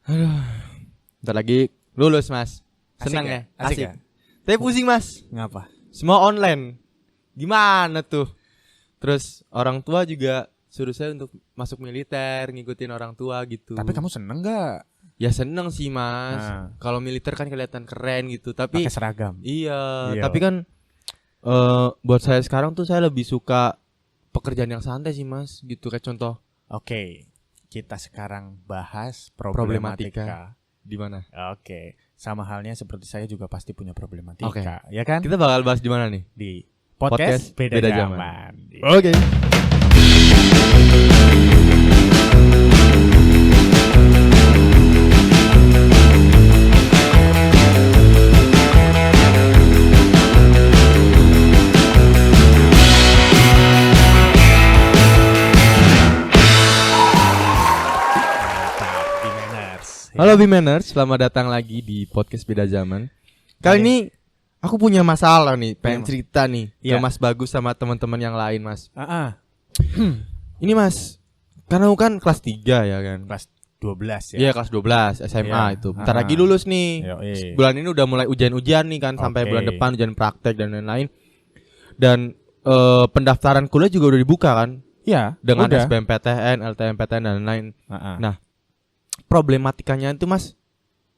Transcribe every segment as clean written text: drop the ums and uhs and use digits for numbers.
Bentar lagi lulus, Mas. Senang ya? Asik ya? Tapi pusing, Mas. Ngapa? Semua online. Gimana tuh? Terus orang tua juga suruh saya untuk masuk militer, ngikutin orang tua gitu. Tapi kamu seneng gak? Ya seneng sih, Mas. Kalau militer kan kelihatan keren gitu. Tapi pakai seragam. Iya. Tapi kan buat saya sekarang tuh saya lebih suka pekerjaan yang santai sih, Mas. Gitu kayak contoh. Oke. Kita sekarang bahas problematika. Di mana? Oke. Sama halnya seperti saya juga pasti punya problematika, ya kan? Kita bakal bahas di mana nih? Di podcast Beda Zaman. Oke. Halo Bimanners, selamat datang lagi di podcast Beda Zaman. Kali ini aku punya masalah nih, pengen cerita nih ke Mas Bagus sama teman-teman yang lain, Mas. Ini Mas, karena aku kan kelas 3 ya kan. Kelas 12 ya. Iya, kelas 12 SMA itu. Bentar lagi lulus nih. Bulan ini udah mulai ujian-ujian nih kan, sampai bulan depan ujian praktek dan lain-lain. Dan pendaftaran kuliah juga udah dibuka kan? Iya, dengan udah. SBMPTN, LTMPTN dan lain-lain. Nah, problematikanya itu Mas,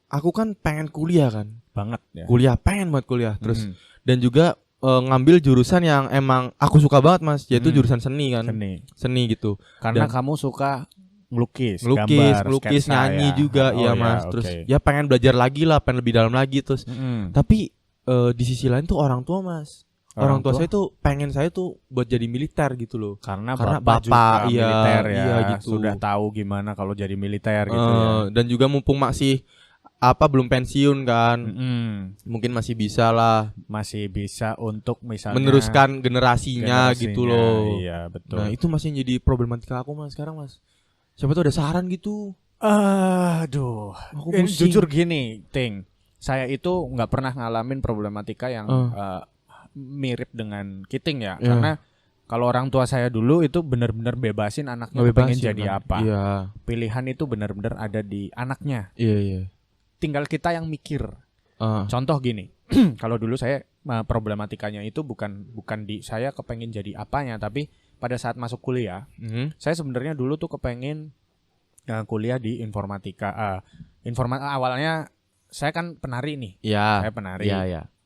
aku kan pengen kuliah kan, banget ya. Pengen banget kuliah terus dan juga ngambil jurusan yang emang aku suka banget Mas, yaitu jurusan seni kan. Seni gitu. Karena kamu suka ngelukis, sketsa, nyanyi ya. Juga ya Mas. Terus ya pengen belajar lagi lah, pengen lebih dalam lagi terus. Tapi di sisi lain tuh orang tua Mas. Orang tua saya tuh pengen saya tuh buat jadi militer gitu loh. Karena bapak militer ya, gitu. Sudah tahu gimana kalau jadi militer gitu ya. Dan juga mumpung masih belum pensiun kan. Mungkin masih bisa lah. Masih bisa untuk misalnya meneruskan generasinya gitu loh. Iya, betul. Nah, itu masih jadi problematika aku Mas sekarang Mas. Siapa tuh ada saran gitu. Aduh. Jujur gini, Ting. Saya itu enggak pernah ngalamin problematika yang mirip dengan Kiting ya. Karena kalau orang tua saya dulu itu benar-benar bebasin anaknya pengen jadi apa. Pilihan itu benar-benar ada di anaknya. Tinggal kita yang mikir. Contoh gini, kalau dulu saya problematikanya itu bukan di saya kepengen jadi apanya, tapi pada saat masuk kuliah, saya sebenarnya dulu tuh kepengen kuliah di informatika. Awalnya saya kan penari nih. Saya penari.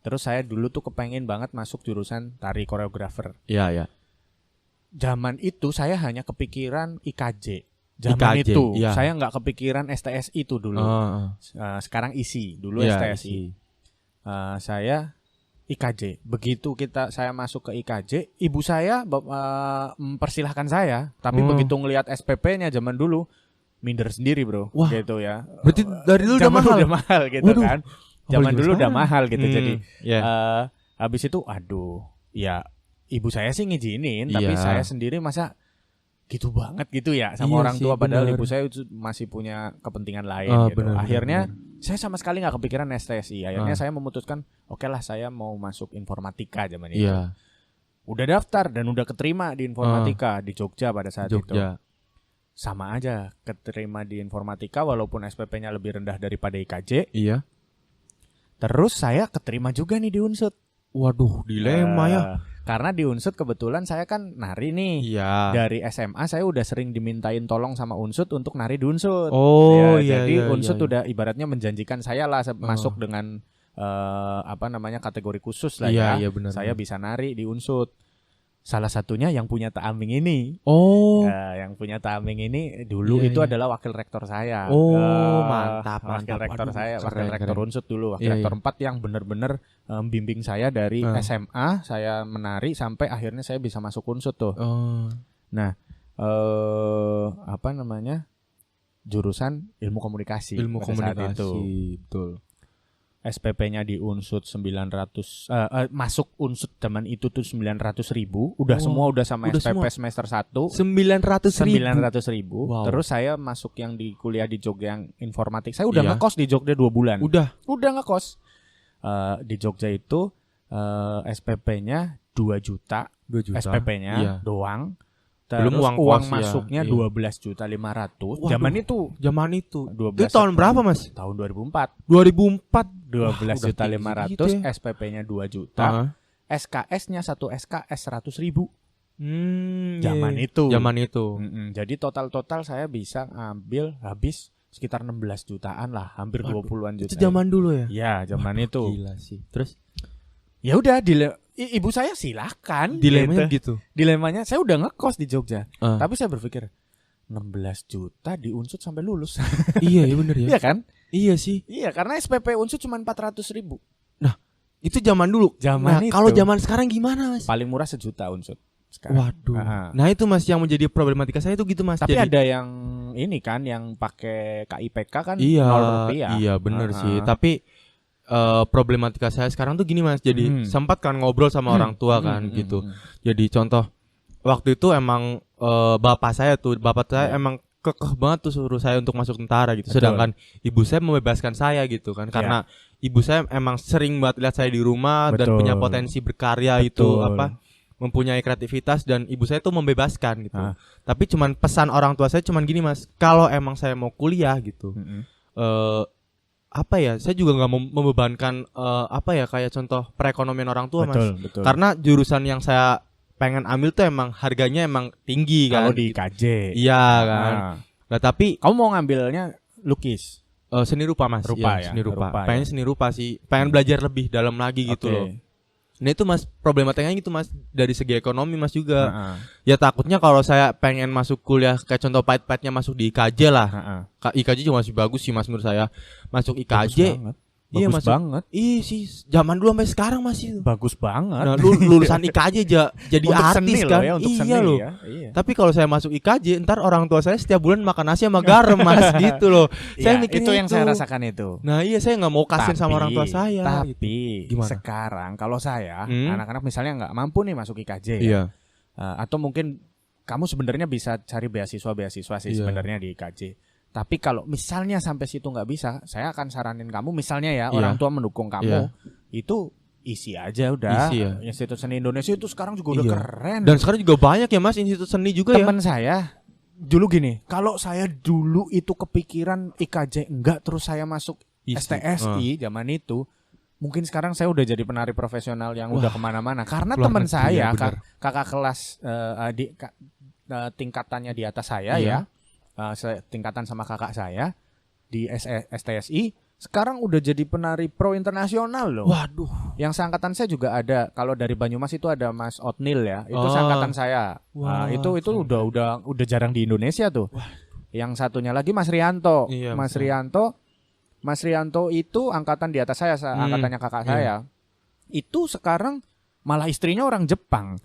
Terus saya dulu tuh kepengen banget masuk jurusan tari koreografer. Zaman itu saya hanya kepikiran IKJ. Itu saya nggak kepikiran STSI itu dulu. Sekarang ISI, dulu STSI. Saya IKJ. Begitu saya masuk ke IKJ, ibu saya mempersilahkan saya. Tapi begitu ngelihat SPP-nya zaman dulu, minder sendiri bro. Wah, gitu ya. Berarti dari dulu udah mahal gitu. Waduh. Kan. Zaman dulu udah mahal gitu. Jadi habis itu ya ibu saya sih ngizinin, tapi saya sendiri masa gitu banget gitu ya sama orang tua, padahal ibu saya masih punya kepentingan lain gitu. Akhirnya saya sama sekali nggak kepikiran STSI. Akhirnya saya memutuskan oke lah saya mau masuk informatika zaman itu. Udah daftar dan udah keterima di informatika di Jogja pada saat itu. Sama aja keterima di informatika walaupun SPP-nya lebih rendah daripada IKJ. Terus saya keterima juga nih di Unsut. Waduh, dilema ya. Karena di Unsut kebetulan saya kan nari nih. Dari SMA saya udah sering dimintain tolong sama Unsut untuk nari di Unsut. Jadi Unsut udah ibaratnya menjanjikan saya lah masuk dengan kategori khusus lah ya. Bener, saya bisa nari di Unsut. Salah satunya yang punya Taaming ini. Yang punya Taaming ini dulu itu adalah wakil rektor saya. Mantap. Wakil rektor saya, wakil rektor Unsut dulu, wakil rektor 4 yang benar-benar bimbing saya dari SMA saya menari sampai akhirnya saya bisa masuk Unsut tuh. Nah, jurusan ilmu komunikasi. Ilmu komunikasi itu. Betul. SPP-nya di Unsut 900 masuk Unsut zaman itu tuh 900.000. Udah semua udah sama SPP semua. Semester 1 900.000. Terus saya masuk yang di kuliah di Jogja yang informatik. Saya udah ngekos di Jogja 2 bulan. Udah ngekos. Di Jogja itu SPP-nya 2 juta. SPP-nya doang. Terus belum uang kos, masuknya ya. 12.500.000. Zaman itu. Itu tahun berapa, Mas? Tahun 2004. 2004. 12.500.000, gitu ya. SPP-nya 2 juta. SKS-nya 1 SKS 100.000. Zaman itu. Jadi total saya bisa ambil habis sekitar 16 jutaan lah, hampir 20-an juta. Itu zaman dulu ya? Ya, zaman itu. Gila sih. Terus ya udah ibu saya silakan. Dilemanya gitu. Dilemanya saya udah ngekos di Jogja. Tapi saya berpikir 16 juta di Unsut sampai lulus. Iya benar ya. Iya kan? Iya sih. Iya, karena SPP Unsut cuma 400.000. Nah, itu zaman dulu. Kalau zaman sekarang gimana, Mas? Paling murah 1 juta Unsut sekarang. Waduh. Nah, itu Mas yang menjadi problematika saya itu gitu, Mas. Tapi ada yang ini kan yang pakai KIPK kan iya, 0 rupiah. Iya, benar sih. Tapi problematika saya sekarang tuh gini, Mas. Jadi sempat kan ngobrol sama orang tua kan gitu. Jadi contoh waktu itu emang bapak saya emang kekeh banget tuh suruh saya untuk masuk tentara gitu. Betul. Sedangkan ibu saya membebaskan saya gitu kan. Karena ibu saya emang sering banget lihat saya di rumah. Betul. Dan punya potensi berkarya. Betul. Itu mempunyai kreativitas, dan ibu saya tuh membebaskan gitu. Tapi cuman pesan orang tua saya cuman gini, Mas. Kalau emang saya mau kuliah gitu. Saya juga nggak mau membebankan kayak contoh perekonomian orang tua, Mas. Betul. Karena jurusan yang saya pengen ambil tuh emang harganya emang tinggi kan. Kalau di KJ. Iya kan. Nah, tapi kamu mau ngambilnya lukis? Seni rupa, Mas. Rupa ya. Seni rupa. Pengen seni rupa sih. Pengen belajar lebih dalam lagi gitu loh. Nah itu, Mas, problematikanya gitu, Mas, dari segi ekonomi, Mas, juga. Ya takutnya kalau saya pengen masuk kuliah kayak contoh pahit-pahitnya masuk di IKJ lah. IKJ juga masih bagus sih, Mas, menurut saya. Masuk IKJ. Bagus banget. Iya sih, zaman dulu sampai sekarang masih bagus banget. Nah, lulusan IKJ jadi artis kan. Ya, iya loh. Ya. Iya. Tapi kalau saya masuk IKJ, ntar orang tua saya setiap bulan makan nasi sama garam, Mas, gitu loh. Saya mikir itu yang saya rasakan itu. Nah, iya, saya nggak mau kasihin sama orang tua saya. Tapi gitu. Sekarang kalau saya anak-anak misalnya nggak mampu nih masuk IKJ, iya. Atau mungkin kamu sebenarnya bisa cari beasiswa sih sebenarnya di IKJ. Tapi kalau misalnya sampai situ nggak bisa, saya akan saranin kamu misalnya orang tua mendukung kamu, itu isi aja udah. Institut Seni Indonesia itu sekarang juga udah keren. Dan sekarang juga banyak ya, Mas, institut seni juga. Temen saya dulu gini, kalau saya dulu itu kepikiran IKJ enggak, terus saya masuk STSI zaman itu, mungkin sekarang saya udah jadi penari profesional yang udah kemana-mana. Karena teman saya, kakak kelas tingkatannya di atas saya tingkatan sama kakak saya di STSI, sekarang udah jadi penari pro internasional loh. Waduh. Yang seangkatan saya juga ada, kalau dari Banyumas itu ada Mas Otnil ya, itu seangkatan saya. Itu udah jarang di Indonesia tuh. Yang satunya lagi Mas Rianto. Iya, Mas Rianto itu angkatan di atas saya, angkatannya kakak saya. Itu sekarang malah istrinya orang Jepang.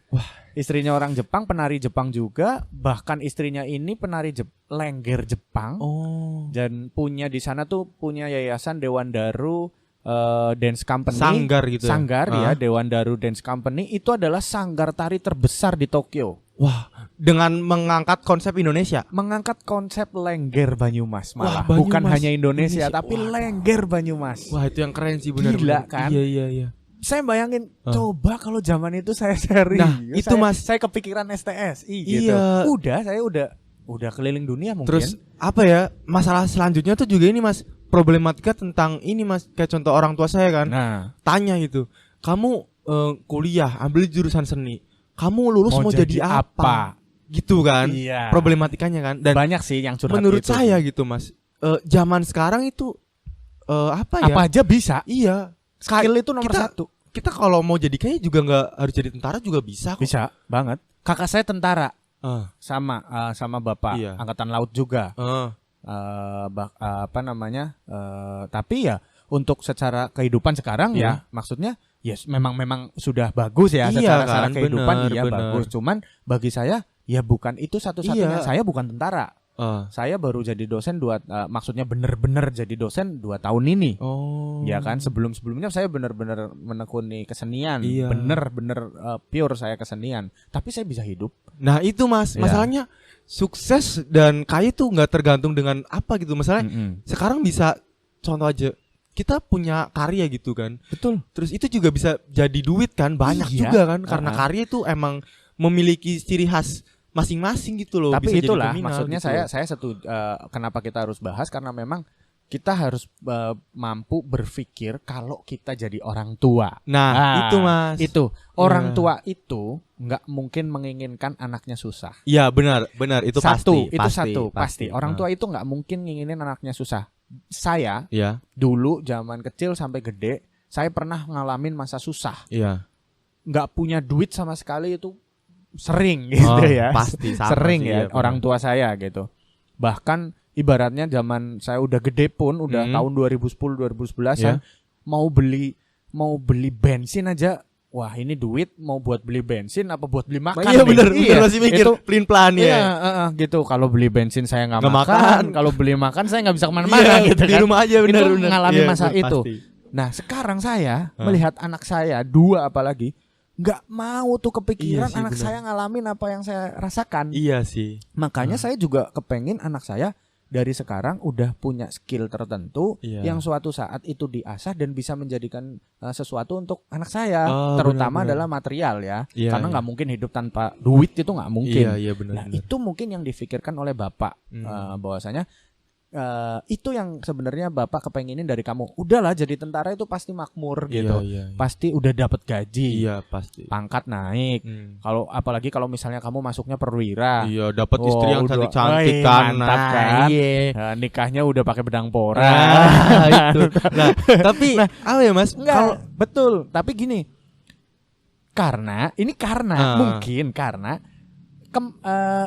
Istrinya orang Jepang, penari Jepang juga. Bahkan istrinya ini penari lengger Jepang. Dan punya di sana tuh punya yayasan Dewan Daru Dance Company. Sanggar ya, Dewan Daru Dance Company. Itu adalah sanggar tari terbesar di Tokyo. Wah, dengan mengangkat konsep Indonesia. Mengangkat konsep lengger Banyumas malah. Bukan hanya Indonesia. Tapi lengger Banyumas. Wah, itu yang keren sih, benar. Gila kan? Iya. Saya bayangin, coba kalau zaman itu saya seri. Nah, itu Mas, saya kepikiran STSI gitu. Iya. Saya udah keliling dunia mungkin. Terus masalah selanjutnya tuh juga ini, Mas, problematika tentang ini, Mas, kayak contoh orang tua saya kan. Tanya gitu, kamu kuliah ambil jurusan seni, kamu lulus mau jadi apa? Gitu kan. Iya. Problematikanya kan. Dan banyak sih yang curhat menurut itu. saya gitu, Mas, zaman sekarang itu apa aja bisa. Iya. Skill itu nomor satu. Kita kalau mau jadi kayaknya juga nggak harus jadi tentara juga bisa kok. Bisa banget. Kakak saya tentara. Sama bapak angkatan laut juga. Tapi ya untuk secara kehidupan sekarang ya maksudnya memang sudah bagus ya secara kehidupan bener. Bagus. Cuman bagi saya ya bukan itu satu-satunya. Saya bukan tentara. Saya baru jadi dosen maksudnya bener-bener jadi dosen 2 tahun ini. Ya kan, sebelumnya saya bener-bener menekuni kesenian. Bener-bener pure saya kesenian. Tapi saya bisa hidup. Nah itu, Mas, masalahnya sukses dan kaya tuh nggak tergantung dengan apa gitu. Masalahnya sekarang bisa contoh aja, kita punya karya gitu kan. Betul. Terus itu juga bisa jadi duit kan, banyak juga kan. Karena karya itu emang memiliki ciri khas masing-masing gitu loh. Tapi bisa itulah jadi maksudnya gitu. saya setuju kenapa kita harus bahas karena memang kita harus mampu berpikir kalau kita jadi orang tua. Nah, itu Mas. Itu orang tua itu nggak mungkin menginginkan anaknya susah. Iya benar itu pasti. Orang tua itu nggak mungkin nginginin anaknya susah. Saya dulu zaman kecil sampai gede, saya pernah ngalamin masa susah. Iya. Nggak punya duit sama sekali itu sering gitu ya. Pasti sering sih, ya orang tua saya gitu. Bahkan ibaratnya zaman saya udah gede pun udah tahun 2010 2011 saya mau beli bensin aja. Wah, ini duit mau buat beli bensin apa buat beli makan? Iya bener masih mikir pelin-pelan ya. Iya, gitu. Kalau beli bensin saya nggak makan. Kalau beli makan saya nggak bisa kemana-mana gitu kan. Di rumah aja bener. Itu mengalami masa itu. Pasti. Nah sekarang saya melihat anak saya 2 apalagi nggak mau tuh kepikiran anak saya ngalamin apa yang saya rasakan. Iya sih. Makanya saya juga kepengen anak saya dari sekarang udah punya skill tertentu yang suatu saat itu diasah dan bisa menjadikan sesuatu untuk anak saya, terutama adalah material ya. Karena nggak mungkin hidup tanpa duit, itu nggak mungkin. Nah, itu mungkin yang difikirkan oleh bapak bahwasanya itu yang sebenarnya bapak kepenginin dari kamu. Udahlah jadi tentara itu pasti makmur gitu. Pasti udah dapat gaji. Pasti. Pangkat naik. Kalau apalagi kalau misalnya kamu masuknya perwira. Iya, dapat istri yang cantik-cantik kan. Mantap kan. Nikahnya udah pakai bedang pora. Itu. Nah, tapi apa ya Mas? Kalau betul, tapi gini. Mungkin karena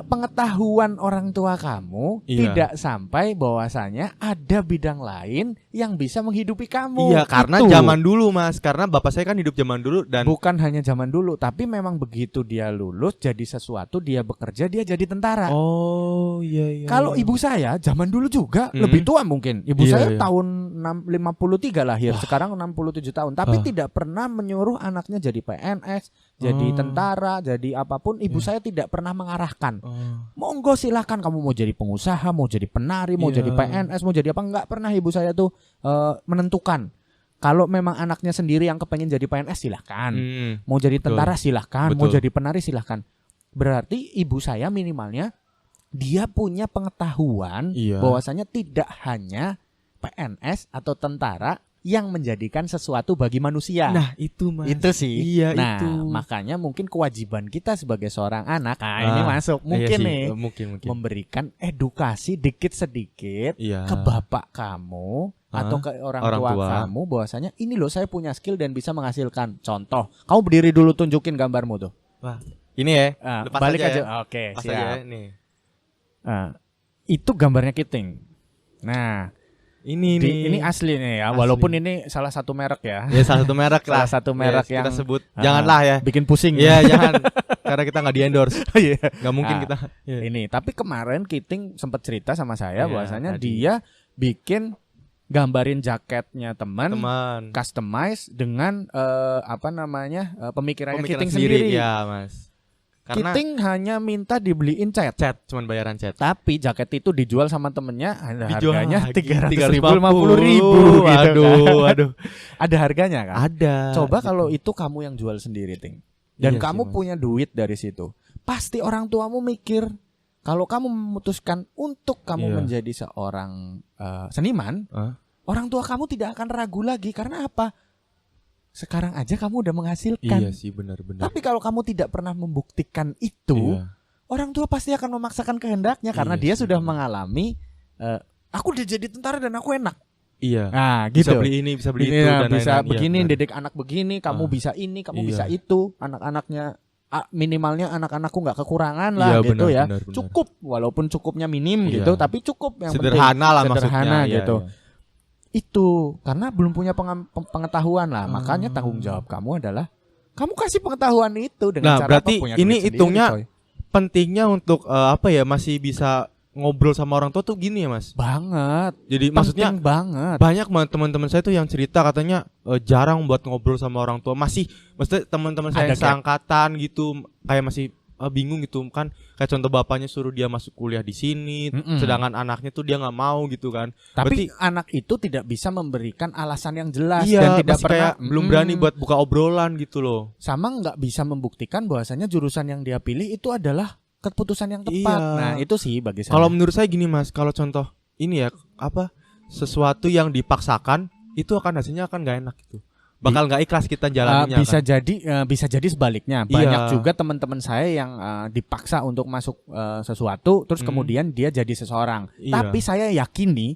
pengetahuan orang tua kamu tidak sampai bahwasanya ada bidang lain yang bisa menghidupi kamu. Iya, karena zaman dulu Mas, karena bapak saya kan hidup zaman dulu dan bukan hanya zaman dulu, tapi memang begitu dia lulus jadi sesuatu, dia bekerja, dia jadi tentara. Oh, iya. Kalau ibu saya zaman dulu juga lebih tua mungkin. Ibu saya tahun 53 lahir, sekarang 67 tahun, tapi tidak pernah menyuruh anaknya jadi PNS, jadi tentara, jadi apapun. Ibu saya tidak pernah mengarahkan. Monggo silakan kamu mau jadi pengusaha, mau jadi penari, mau jadi PNS, mau jadi apa, enggak pernah ibu saya tuh menentukan. Kalau memang anaknya sendiri yang kepengen jadi PNS silahkan, mau jadi tentara silahkan, mau jadi penari silahkan. Berarti ibu saya minimalnya dia punya pengetahuan bahwasanya tidak hanya PNS atau tentara yang menjadikan sesuatu bagi manusia. Nah, itu Mas. Itu sih. Iya, nah, itu. Makanya mungkin kewajiban kita sebagai seorang anak, ini masuk mungkin mungkin memberikan edukasi dikit-sedikit ke bapak kamu atau ke orang tua kamu bahwasanya ini loh saya punya skill dan bisa menghasilkan. Contoh, kamu berdiri dulu tunjukin gambarmu tuh. Wah, ini ya. Balik aja. Oke, siap. Itu gambarnya Kiting. Nah, ini asli nih ya, walaupun ini salah satu merek ya. Ya salah satu merek lah. Salah satu merek yang kita sebut. Janganlah ya. Bikin pusing. Iya, jangan. Karena kita nggak di-endorse. Nggak mungkin kita. Ini, tapi kemarin Kiting sempat cerita sama saya bahwasanya dia bikin gambarin jaketnya teman, customize dengan pemikirannya Kiting sendiri. Iya, Mas. Karena Kiting hanya minta dibeliin cat, cuman bayaran cat. Tapi jaket itu dijual sama temennya, harganya 350.000 gitu. Waduh. Ada harganya kan? Ada. Coba kalau itu kamu yang jual sendiri, Ting. Dan kamu punya duit dari situ. Pasti orang tuamu mikir, kalau kamu memutuskan untuk kamu menjadi seorang seniman, orang tua kamu tidak akan ragu lagi. Karena apa? Sekarang aja kamu udah menghasilkan. Iya sih, benar-benar. Tapi kalau kamu tidak pernah membuktikan itu, orang tua pasti akan memaksakan kehendaknya karena dia sudah mengalami. Aku udah jadi tentara dan aku enak. Iya. Nah, gitu. Bisa beli ini, bisa beli itu, dan bisa lain-lain. Begini, didik anak begini, kamu bisa ini, kamu bisa itu. Anak-anaknya minimalnya anak-anakku nggak kekurangan lah gitu ya. Benar. Cukup, walaupun cukupnya minim gitu, tapi cukup yang sederhana penting. Lah sederhana maksudnya. Gitu. Itu karena belum punya pengetahuan lah, makanya tanggung jawab kamu adalah kamu kasih pengetahuan itu dengan cara berarti punya ini sendiri, hitungnya pentingnya untuk masih bisa ngobrol sama orang tua tuh gini ya Mas. Banget. Jadi penting maksudnya banget. Banyak teman-teman saya tuh yang cerita katanya jarang buat ngobrol sama orang tua. Maksudnya teman-teman saya yang seangkatan gitu kayak masih bingung gitu kan, kayak contoh bapaknya suruh dia masuk kuliah di sini, sedangkan anaknya tuh dia nggak mau gitu kan. Tapi berarti, anak itu tidak bisa memberikan alasan yang jelas dan tidak pernah belum berani buat buka obrolan gitu loh. Sama nggak bisa membuktikan bahwasanya jurusan yang dia pilih itu adalah keputusan yang tepat. Iya. Nah, itu sih bagi saya. Kalau menurut saya gini Mas, kalau contoh ini ya sesuatu yang dipaksakan itu akan hasilnya akan nggak enak gitu. Bakal nggak ikhlas kita jalaninnya. Bisa jadi sebaliknya. Banyak juga teman-teman saya yang dipaksa untuk masuk sesuatu, terus kemudian dia jadi seseorang. Tapi saya yakini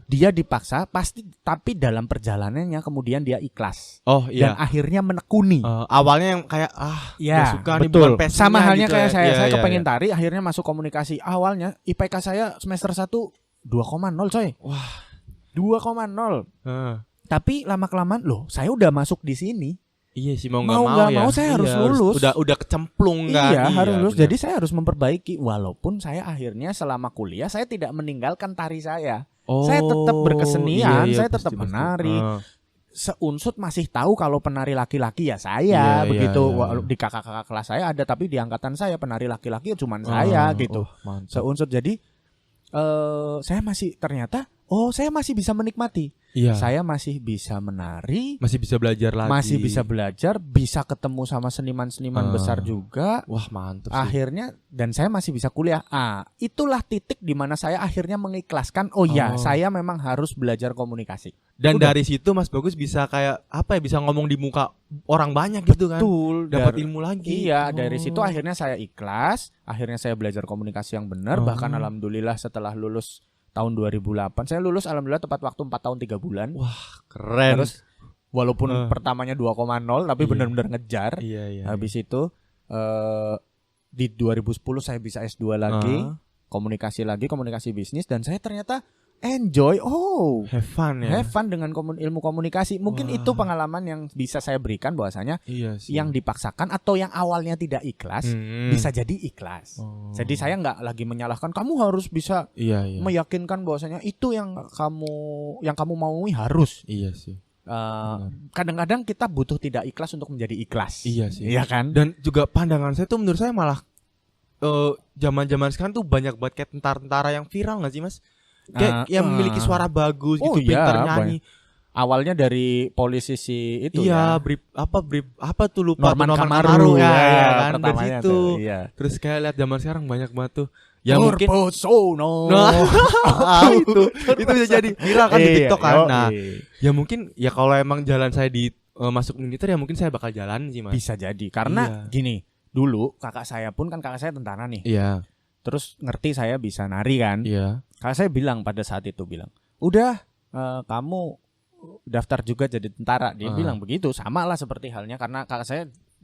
dia dipaksa pasti, tapi dalam perjalanannya kemudian dia ikhlas. Dan akhirnya menekuni. Awalnya yang kayak gak suka nih, bukan passionnya. Sama halnya gitu kayak saya kepengen tari, akhirnya masuk komunikasi. Awalnya IPK saya semester 1 2,0 coy. Wah, 2,0. Tapi lama-kelamaan loh, saya udah masuk di sini. Iya sih, mau nggak mau saya harus lulus. Udah kecemplung kan. Iya, harus lulus. Bener. Jadi saya harus memperbaiki. Walaupun saya akhirnya selama kuliah saya tidak meninggalkan tari saya. Saya tetap berkesenian, saya tetap menari. Seunsut masih tahu kalau penari laki-laki ya saya begitu. Di kakak-kakak kelas saya ada, tapi di angkatan saya penari laki-laki ya cuma saya gitu. Seunsut. Jadi saya masih ternyata saya masih bisa menikmati. Saya masih bisa menari, masih bisa belajar lagi. Masih bisa belajar, bisa ketemu sama seniman-seniman besar juga. Wah, mantap sih. Akhirnya dan saya masih bisa kuliah. Itulah titik di mana saya akhirnya mengikhlaskan. Saya memang harus belajar komunikasi. Dan dari situ Mas Bagus bisa kayak bisa ngomong di muka orang banyak gitu kan. Betul, dapat ilmu lagi. Iya, dari situ akhirnya saya ikhlas, akhirnya saya belajar komunikasi yang benar. Bahkan alhamdulillah setelah lulus tahun 2008 saya lulus alhamdulillah tepat waktu 4 tahun 3 bulan. Wah, keren. Terus walaupun pertamanya 2,0 tapi benar-benar ngejar. Habis itu di 2010 saya bisa S2 lagi, komunikasi bisnis, dan saya ternyata enjoy. Have fun dengan ilmu komunikasi. Mungkin itu pengalaman yang bisa saya berikan bahwasanya yang dipaksakan atau yang awalnya tidak ikhlas bisa jadi ikhlas. Jadi saya nggak lagi menyalahkan kamu harus bisa meyakinkan bahwasanya itu yang kamu maui harus. Iya sih. Kadang-kadang kita butuh tidak ikhlas untuk menjadi ikhlas. Iya sih. Iya kan? Dan juga pandangan saya tuh menurut saya malah zaman-zaman sekarang tuh banyak banget kayak tentara-tentara yang viral nggak sih Mas? Kayak yang memiliki suara bagus gitu, pintar nyanyi. Awalnya dari polisi itu Brib tuh lupa Norman Kamaru kan dari situ. Terus kayak lihat zaman sekarang banyak banget tuh. Ya mungkin itu bisa jadi viral kan di TikTok kan. Nah, ya mungkin ya kalau emang jalan saya di masuk militer ya mungkin saya bakal jalan sih Mas. Bisa jadi karena gini, dulu kakak saya tentara nih. Terus ngerti saya bisa nari kan. Kakak saya pada saat itu bilang, udah kamu daftar juga jadi tentara. Dia bilang begitu, sama lah seperti halnya karena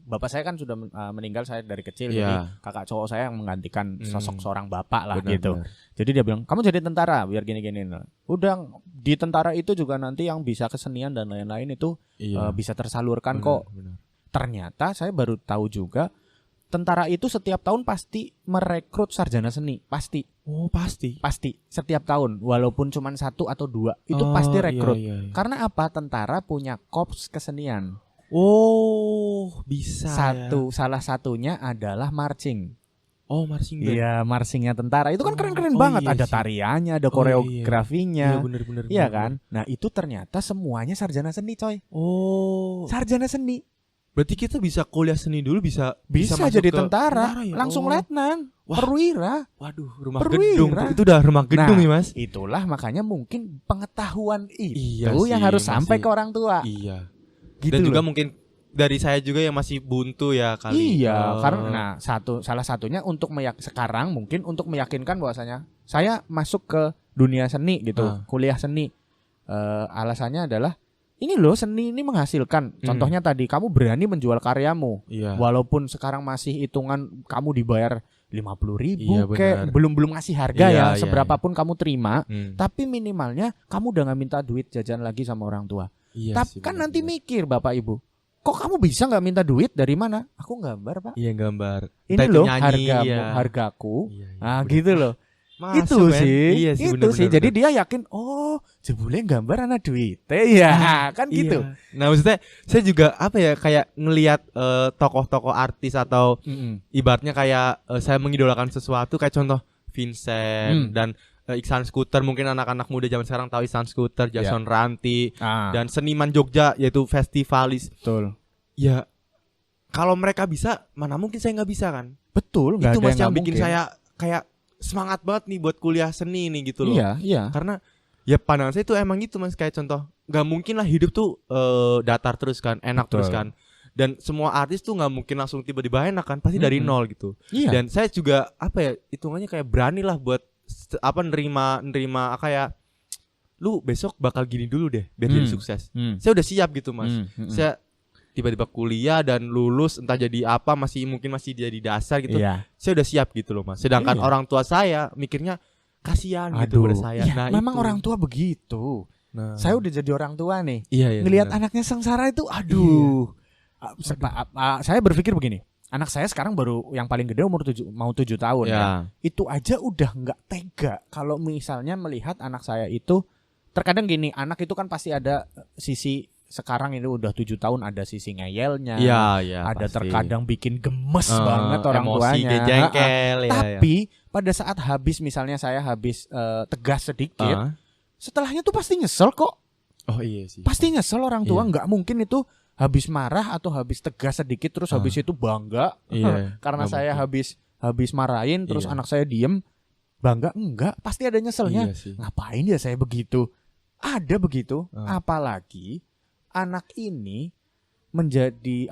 bapak saya kan sudah meninggal saya dari kecil. Jadi kakak cowok saya yang menggantikan sosok seorang bapak lah gitu. Jadi dia bilang, kamu jadi tentara biar gini-gini. Udah di tentara itu juga nanti yang bisa kesenian dan lain-lain itu bisa tersalurkan kok. Ternyata saya baru tahu juga tentara itu setiap tahun pasti merekrut sarjana seni, pasti. Pasti setiap tahun, walaupun cuma 1 atau 2 itu pasti rekrut. Karena apa? Tentara punya korps kesenian. Bisa. Salah satunya adalah marching. Marching band. Iya, marchingnya tentara itu kan keren-keren banget. Ada tariannya, ada koreografinya. Bener. Iya kan? Nah itu ternyata semuanya sarjana seni, coy. Sarjana seni. Berarti kita bisa kuliah seni dulu bisa jadi tentara ya? Langsung letnan, perwira. Waduh, gedung. Itu udah rumah gedung nih Mas. Itulah makanya mungkin pengetahuan itu yang harus sampai ke orang tua. Iya. Gitu. Dan juga mungkin dari saya juga yang masih buntu ya kali. Karena salah satunya untuk sekarang mungkin untuk meyakinkan bahwasanya saya masuk ke dunia seni gitu, kuliah seni. Alasannya adalah ini loh seni ini menghasilkan. Contohnya tadi kamu berani menjual karyamu. Walaupun sekarang masih hitungan kamu dibayar 50.000 kayak belum ngasih harga seberapapun kamu terima. Tapi minimalnya kamu udah gak minta duit jajan lagi sama orang tua. Tapi kan nanti mikir Bapak Ibu, kok kamu bisa gak minta duit dari mana? Aku gambar Pak. Iya gambar. Ini loh hargaku. Gitu loh. Itu sih. Itu sih. Jadi dia yakin, jebule gambar anak duit. Kan gitu. Nah, maksudnya saya juga kayak ngelihat tokoh-tokoh artis atau ibaratnya kayak saya mengidolakan sesuatu kayak contoh Vincent dan Iksan Scooter, mungkin anak-anak muda zaman sekarang tahu Iksan Scooter, Jason Ranti dan seniman Jogja yaitu festivalis. Betul. Ya kalau mereka bisa, mana mungkin saya nggak bisa kan? Betul, nggak itu ada Mas yang bikin mungkin. saya kayak semangat banget nih buat kuliah seni nih gitu loh. Iya. Karena ya pandangan saya itu emang gitu Mas, kayak contoh nggak mungkin lah hidup tuh datar terus kan, enak Betul. terus kan. Dan semua artis tuh nggak mungkin langsung tiba-tiba enak kan, pasti dari nol gitu. Iya. Dan saya juga hitungannya kayak berani lah buat nerima kayak lu besok bakal gini dulu deh biar jadi sukses. Saya udah siap gitu Mas. Saya tiba-tiba kuliah dan lulus entah jadi apa, mungkin masih jadi dasar gitu. Iya. Saya udah siap gitu loh Mas. Sedangkan orang tua saya mikirnya kasihan gitu pada saya. Iya, Nah, memang itu. orang tua begitu. Nah. Saya udah jadi orang tua nih. Iya, ngelihat benar. anaknya sengsara itu aduh. Saya berpikir begini. Anak saya sekarang baru yang paling gede umur 7 tahun ya. Itu aja udah nggak tega kalau misalnya melihat anak saya itu. Terkadang gini, anak itu kan pasti ada sisi, sekarang ini udah 7 tahun ada sisi ngeyelnya. Iya, ada pasti. Terkadang bikin gemes banget orang tuanya. Jengkel, tapi pada saat misalnya saya habis tegas sedikit, setelahnya tuh pasti nyesel kok. Oh iya sih. Pasti nyesel orang tua, nggak mungkin itu habis marah atau habis tegas sedikit terus habis itu bangga. Karena saya habis marahin terus anak saya diem. Bangga enggak, pasti ada nyeselnya. Ngapain ya saya begitu? Ada begitu, apalagi anak ini menjadi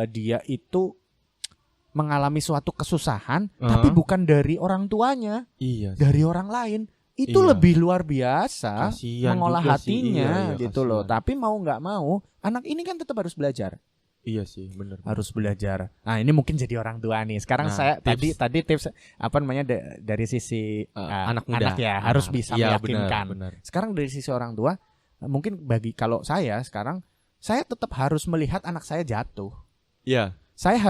dia itu mengalami suatu kesusahan tapi bukan dari orang tuanya, dari orang lain. Itu lebih luar biasa. Kasian mengolah hatinya gitu loh. Tapi mau nggak mau, anak ini kan tetap harus belajar. Iya sih, benar. Harus belajar. Nah, ini mungkin jadi orang tua nih. Sekarang saya tadi tips dari sisi anak muda. Anak ya harus bisa meyakinkan. Benar. Sekarang dari sisi orang tua, mungkin kalau saya sekarang saya tetap harus melihat anak saya jatuh. Iya. Saya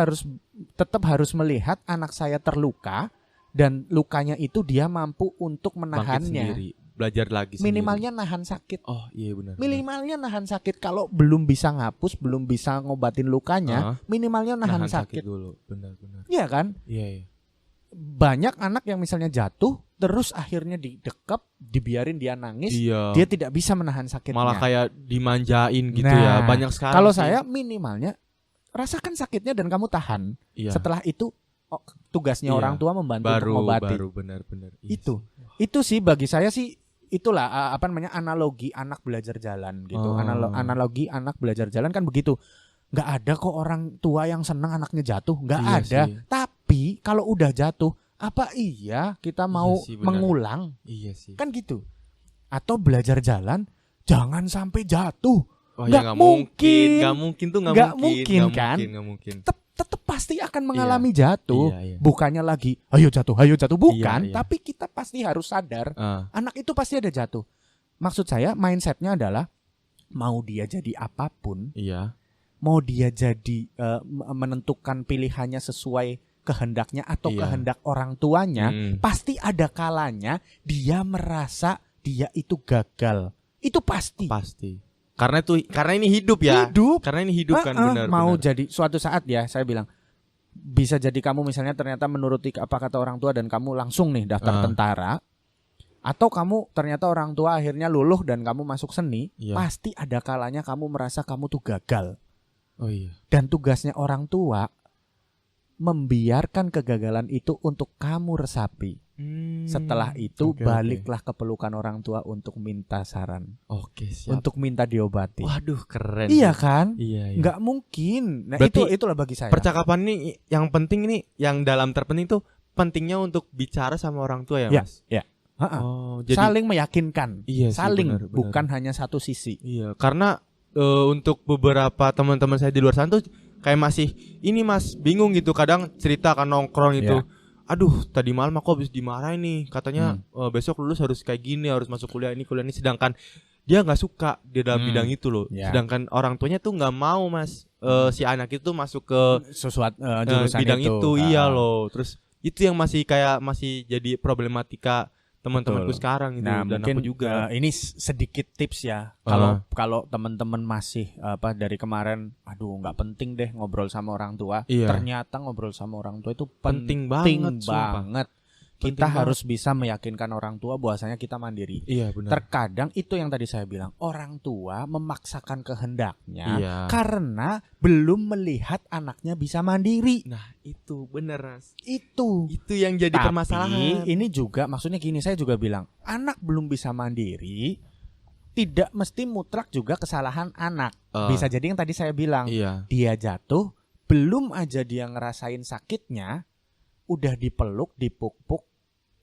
tetap harus melihat anak saya terluka dan lukanya itu dia mampu untuk menahannya. Belajar lagi minimalnya nahan sakit. Oh iya benar. Minimalnya nahan sakit. Kalau belum bisa ngapus, belum bisa ngobatin lukanya, minimalnya nahan sakit dulu. Benar. Iya kan? Iya. Banyak anak yang misalnya jatuh, terus akhirnya didekap, dibiarin dia nangis, dia tidak bisa menahan sakitnya. Malah kayak dimanjain gitu ya. Banyak sekali. Kalau saya minimalnya rasakan sakitnya dan kamu tahan. Setelah itu tugasnya orang tua membantu mengobati. Baru benar. Itu sih bagi saya sih. Itulah analogi anak belajar jalan gitu. Analogi anak belajar jalan kan begitu. Nggak ada kok orang tua yang senang anaknya jatuh, nggak ada. Sih. Tapi kalau udah jatuh, apa iya kita mau mengulang? Iya sih. Kan gitu. Atau belajar jalan, jangan sampai jatuh. Nggak mungkin kan? Tetap pasti akan mengalami jatuh. Bukannya lagi ayo jatuh, bukan. Tapi kita pasti harus sadar anak itu pasti ada jatuh. Maksud saya mindsetnya adalah mau dia jadi apapun, mau dia jadi menentukan pilihannya sesuai kehendaknya atau kehendak orang tuanya, pasti ada kalanya dia merasa dia itu gagal. Itu pasti. Karena ini hidup ya. Karena ini hidup kan benar. Mau jadi suatu saat ya, saya bilang bisa jadi kamu misalnya ternyata menuruti apa kata orang tua dan kamu langsung nih daftar tentara, atau kamu ternyata orang tua akhirnya luluh dan kamu masuk seni, pasti ada kalanya kamu merasa kamu tuh gagal. Oh iya. Dan tugasnya orang tua membiarkan kegagalan itu untuk kamu resapi. Setelah itu baliklah ke pelukan orang tua untuk minta saran. Siap. Untuk minta diobati. Waduh, keren. Iya kan? Iya. Nggak mungkin. Nah, itulah bagi saya. Percakapan ini yang penting ini, yang dalam terpenting tuh pentingnya untuk bicara sama orang tua ya, Mas. Iya. Jadi saling meyakinkan. Iya sih, saling, benar. Bukan hanya satu sisi. Iya, karena untuk beberapa teman-teman saya di luar sana tuh kayak masih ini Mas bingung gitu, kadang cerita kan nongkrong itu. Aduh, tadi malam aku habis dimarahin nih, katanya besok lulus harus kayak gini, harus masuk kuliah ini, sedangkan dia nggak suka di dalam bidang itu loh. Sedangkan orang tuanya tuh nggak mau Mas si anak itu masuk ke sesuatu jurusan bidang itu. Iya loh. Terus itu yang masih jadi problematika teman-temanku sekarang gitu. Nah, dan mungkin aku juga ini sedikit tips ya. Kalau teman-teman masih dari kemarin, aduh nggak penting deh ngobrol sama orang tua. Ternyata ngobrol sama orang tua itu penting banget. Kita harus bisa meyakinkan orang tua bahwasanya kita mandiri. Iya, benar. Terkadang itu yang tadi saya bilang, orang tua memaksakan kehendaknya karena belum melihat anaknya bisa mandiri. Nah, itu benar, Mas. Itu yang jadi permasalahan. Ini juga maksudnya gini, saya juga bilang, anak belum bisa mandiri tidak mesti mutlak juga kesalahan anak. Bisa jadi yang tadi saya bilang, dia jatuh, belum aja dia ngerasain sakitnya, udah dipeluk, dipuk-puk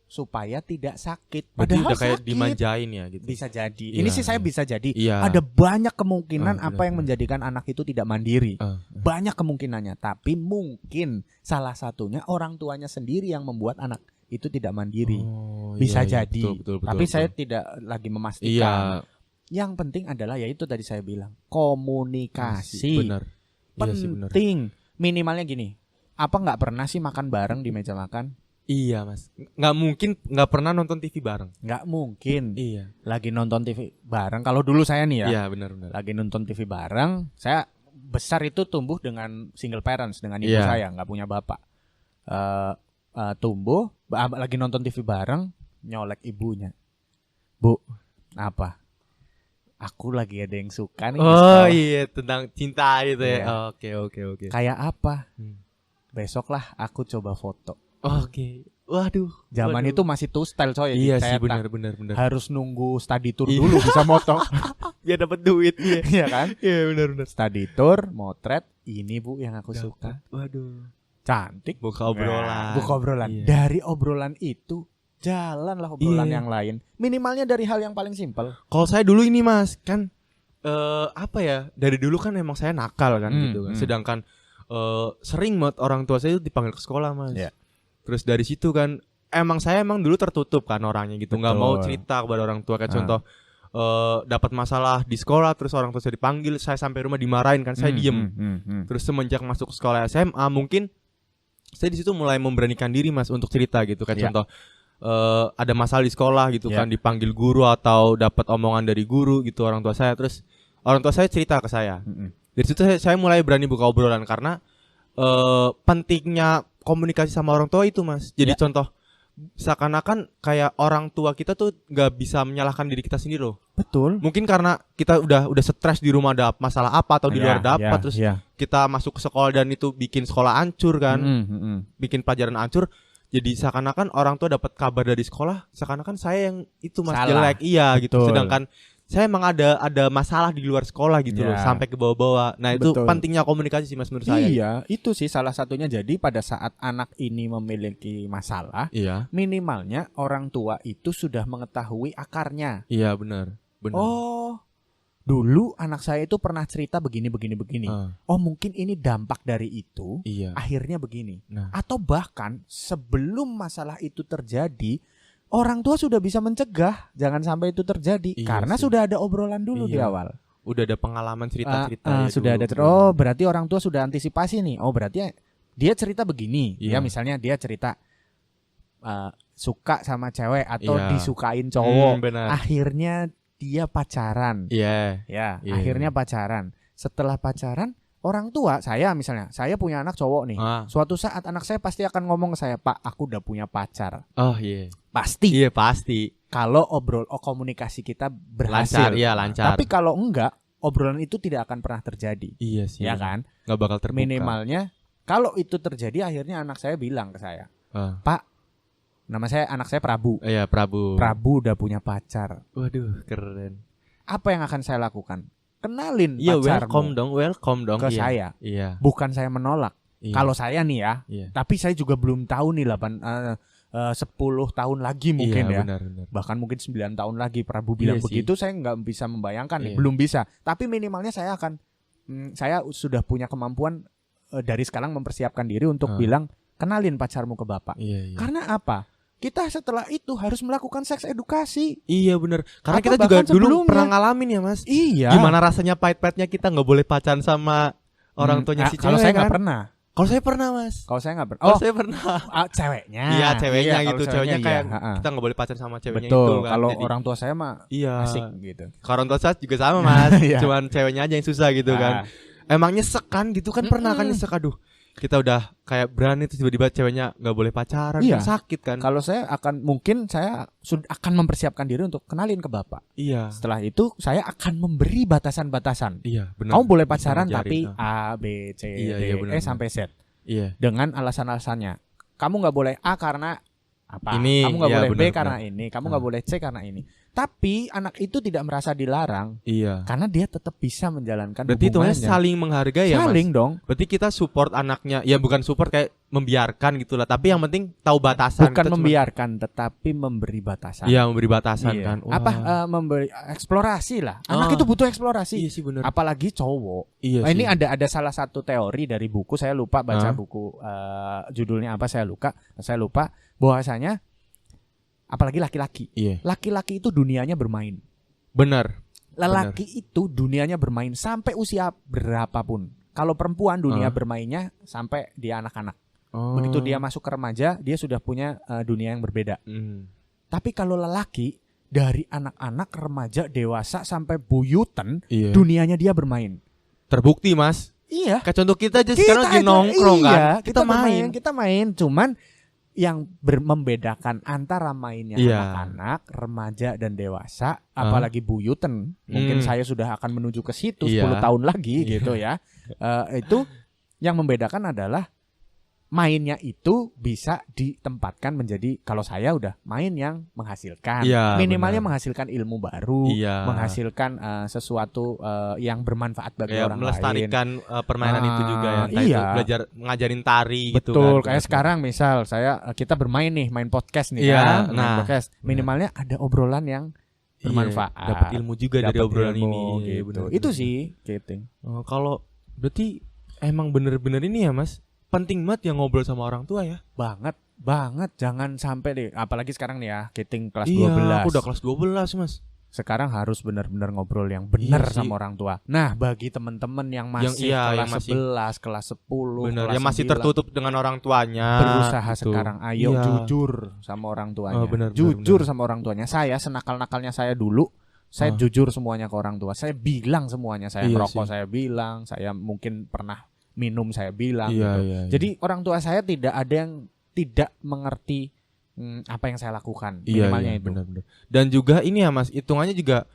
supaya tidak sakit. Padahal udah kayak dimanjain ya gitu. Bisa jadi. Ini sih saya bisa jadi. Ada banyak kemungkinan apa yang menjadikan anak itu tidak mandiri. Banyak kemungkinannya. Tapi mungkin salah satunya orang tuanya sendiri yang membuat anak itu tidak mandiri. Bisa jadi. Betul, tapi saya tidak lagi memastikan. Yang penting adalah ya itu tadi saya bilang, komunikasi. Benar. Penting. Minimalnya gini. Apa nggak pernah sih makan bareng di meja makan? Iya, Mas. Nggak mungkin nggak pernah nonton TV bareng. Nggak mungkin. Iya. Lagi nonton TV bareng. Kalau dulu saya nih ya. Iya, benar. Lagi nonton TV bareng. Saya besar itu tumbuh dengan single parents, dengan ibu saya, nggak punya bapak. Tumbuh lagi nonton TV bareng, nyolek ibunya. Bu, apa? Aku lagi ada yang suka nih. Oh iya, tentang cinta itu ya. Oke. Kayak apa? Besok lah aku coba foto. Oke. Waduh. Zaman itu masih two style coy. Iya sih, benar. Harus nunggu study tour dulu bisa moto. Biar dapat duit. Iya kan? Iya, benar. Study tour, motret, ini Bu yang aku suka. Waduh. Cantik. Buka obrolan. Iya. Dari obrolan itu jalanlah obrolan yang lain. Minimalnya dari hal yang paling simpel. Kalau saya dulu ini, Mas, kan apa ya? Dari dulu kan emang saya nakal kan gitu kan. Sedangkan sering banget orang tua saya itu dipanggil ke sekolah, Mas. Yeah. Terus dari situ kan saya emang dulu tertutup kan orangnya gitu, nggak mau cerita kepada orang tua. Kayak contoh dapat masalah di sekolah, terus orang tua saya dipanggil, saya sampai rumah dimarahin kan, saya diem. Terus semenjak masuk sekolah SMA mungkin saya di situ mulai memberanikan diri, Mas, untuk cerita gitu. Kayak contoh ada masalah di sekolah gitu kan, dipanggil guru atau dapat omongan dari guru gitu orang tua saya, terus orang tua saya cerita ke saya. Dari situ saya mulai berani buka obrolan karena pentingnya komunikasi sama orang tua itu, Mas. Jadi contoh seakan-akan kayak orang tua kita tuh nggak bisa menyalahkan diri kita sendiri loh. Betul. Mungkin karena kita udah stres di rumah, ada masalah apa atau di luar dapat, terus kita masuk ke sekolah dan itu bikin sekolah hancur kan, bikin pelajaran hancur. Jadi seakan-akan orang tua dapat kabar dari sekolah, seakan-akan saya yang itu, Mas, jelek. Iya. Betul. Gitu. Sedangkan saya emang ada masalah di luar sekolah gitu loh, sampai ke bawah-bawah. Nah, itu pentingnya komunikasi sih, Mas, menurut saya. Iya, itu sih salah satunya. Jadi pada saat anak ini memiliki masalah, minimalnya orang tua itu sudah mengetahui akarnya. Iya, benar. Oh, dulu anak saya itu pernah cerita begini. Oh, mungkin ini dampak dari itu. Akhirnya begini. Atau bahkan sebelum masalah itu terjadi, orang tua sudah bisa mencegah jangan sampai itu terjadi karena sudah ada obrolan dulu di awal. Udah ada pengalaman cerita-cerita. Sudah ada. Oh, berarti orang tua sudah antisipasi nih. Oh, berarti dia cerita begini. Ya, misalnya dia cerita suka sama cewek atau disukain cowok. Akhirnya dia pacaran. Akhirnya pacaran. Setelah pacaran, orang tua saya misalnya, saya punya anak cowok nih. Suatu saat anak saya pasti akan ngomong ke saya, "Pak, aku udah punya pacar." Oh iya. Pasti. Iya, pasti. Kalau komunikasi kita berhasil. Lancar. Tapi kalau enggak, obrolan itu tidak akan pernah terjadi. Iya sih. Ya kan? Enggak bakal terbuka. Minimalnya kalau itu terjadi, akhirnya anak saya bilang ke saya, "Pak, anak saya Prabu." Iya, Prabu. Prabu udah punya pacar. Waduh, keren. Apa yang akan saya lakukan? Kenalin pacarmu. Welcome dong ke saya. Iya. Bukan saya menolak. Kalau saya nih ya. Tapi saya juga belum tahu nih 10 tahun lagi mungkin benar. Bahkan mungkin 9 tahun lagi Prabu bilang begitu, saya nggak bisa membayangkan nih. Belum bisa. Tapi minimalnya saya sudah punya kemampuan dari sekarang mempersiapkan diri untuk bilang, kenalin pacarmu ke bapak. Karena apa? Kita setelah itu harus melakukan seks edukasi. Iya, benar. Karena kita juga dulu pernah ngalamin ya, Mas. Iya. Gimana rasanya pahit-pahitnya kita nggak boleh pacaran sama orang tuanya si cewek. Kalau saya nggak pernah. Kalau saya pernah, Mas. Kalau saya nggak pernah. Kalau saya pernah. Ceweknya. Iya, ceweknya gitu. Ceweknya kayak kita nggak boleh pacaran sama ceweknya. Betul. Itu kan. Kalau orang tua saya mah asik gitu. Kalau orang tua saya juga sama, Mas. Cuman ceweknya aja yang susah gitu kan. Emang nyesek kan gitu kan, pernah kan nyesek. Aduh, kita udah kayak berani terus tiba-tiba ceweknya nggak boleh pacaran, Iya. kan sakit kan. Kalau saya mungkin saya akan mempersiapkan diri untuk kenalin ke bapak. Iya. Setelah itu saya akan memberi batasan-batasan. Iya, benar. Kamu boleh pacaran Bisa tapi ngajarin, A, B, C, Iya, D, iya, benar, E sampai Z. Iya. Dengan alasan-alasannya. Kamu nggak boleh A karena apa? Ini, Kamu nggak iya, boleh B benar, karena ini. Kamu nggak boleh C karena ini. Tapi anak itu tidak merasa dilarang Iya. karena dia tetap bisa menjalankan Berarti itu hubungannya. saling menghargai ya, Mas. Saling dong. Berarti kita support anaknya, ya bukan support kayak membiarkan gitulah, tapi yang penting tahu batasan. Bukan Kita membiarkan, tetapi memberi batasan. Iya, memberi batasan Iya. kan. Apa memberi eksplorasi lah. Anak itu butuh eksplorasi. Iya sih benar. Apalagi cowok. Iya Nah, sih. ini ada salah satu teori dari buku, saya lupa baca Ah. buku judulnya apa saya lupa bahwasanya apalagi laki-laki. Iya. Laki-laki itu dunianya bermain. Benar. Lelaki itu dunianya bermain sampai usia berapapun. Kalau perempuan dunia Ah. bermainnya sampai dia anak-anak. Oh. Begitu dia masuk ke remaja, dia sudah punya dunia yang berbeda. Tapi kalau lelaki dari anak-anak, remaja, dewasa sampai buyutan, Iya. dunianya dia bermain. Terbukti, Mas. Iya. Kayak contoh kita aja sekarang lagi nongkrong kan. Kita main. Cuman yang membedakan antara mainnya Iya. anak-anak, remaja dan dewasa, apalagi buyutan, mungkin saya sudah akan menuju ke situ 10 tahun lagi gitu ya. Itu yang membedakan adalah mainnya itu bisa ditempatkan menjadi, kalau saya udah main yang menghasilkan, Iya, minimalnya benar. menghasilkan ilmu baru, Iya. menghasilkan sesuatu yang bermanfaat bagi Kayak orang melestarikan lain. permainan itu juga ya. Entah iya. itu belajar ngajarin tari gitu Betul, kan. kayak sekarang misal kita bermain nih, main podcast nih Iya, kan, main nah, podcast. Minimalnya ada obrolan yang Iya, bermanfaat. dapat ilmu juga dari Dapat obrolan ilmu, ini. Iya, gitu. benar, Itu benar. sih, Kiting. Kalau berarti emang bener-bener ini ya, Mas. Penting banget ya ngobrol sama orang tua ya. Banget, jangan sampai deh. Apalagi sekarang nih ya, Kiting kelas Iya, 12. aku udah kelas 12, Mas. Sekarang harus benar-benar ngobrol yang benar Iya sih. sama orang tua. Nah, bagi teman-teman yang masih kelas yang masih- 11, kelas 10, Bener, kelas yang masih 9, tertutup dengan orang tuanya. berusaha gitu. sekarang, ayo Iya. jujur sama orang tuanya. Benar, Jujur benar. sama orang tuanya. Saya senakal-nakalnya saya dulu, saya jujur semuanya ke orang tua. Saya bilang semuanya. Saya Iya merokok, sih. saya bilang. Saya mungkin pernah minum, saya bilang. Iya, gitu. iya. Jadi orang tua saya tidak ada yang tidak mengerti apa yang saya lakukan. Iya, Minimalnya iya, itu. benar-benar. Dan juga ini ya, Mas, hitungannya juga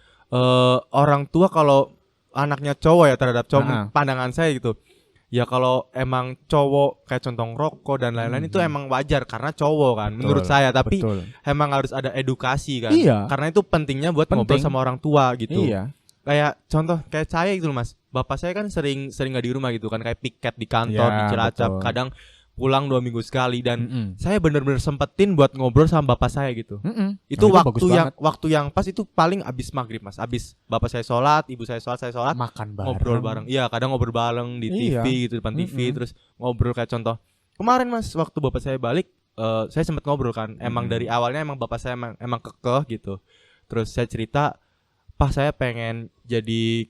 orang tua kalau anaknya cowok ya terhadap cowok, pandangan saya gitu. Ya kalau emang cowok kayak contoh rokok dan lain-lain itu emang wajar karena cowok kan, menurut saya. Tapi emang harus ada edukasi kan. Iya. Karena itu pentingnya buat ngobrol sama orang tua gitu. Iya. Kayak contoh kayak saya gitu loh, Mas. Bapak saya kan sering nggak di rumah gitu kan, kayak piket di kantor, Ya, di Cilacap, betul. kadang pulang 2 minggu sekali dan saya bener-bener sempetin buat ngobrol sama bapak saya gitu. Itu waktu yang pas itu paling abis maghrib, Mas. Abis bapak saya sholat, ibu saya sholat, makan bareng. ngobrol bareng. Iya, kadang ngobrol bareng di TV gitu, depan TV, terus ngobrol kayak contoh. Kemarin, Mas, waktu bapak saya balik, saya sempet ngobrol kan. Emang dari awalnya emang bapak saya emang kekeh gitu. Terus saya cerita, "Pak, saya pengen jadi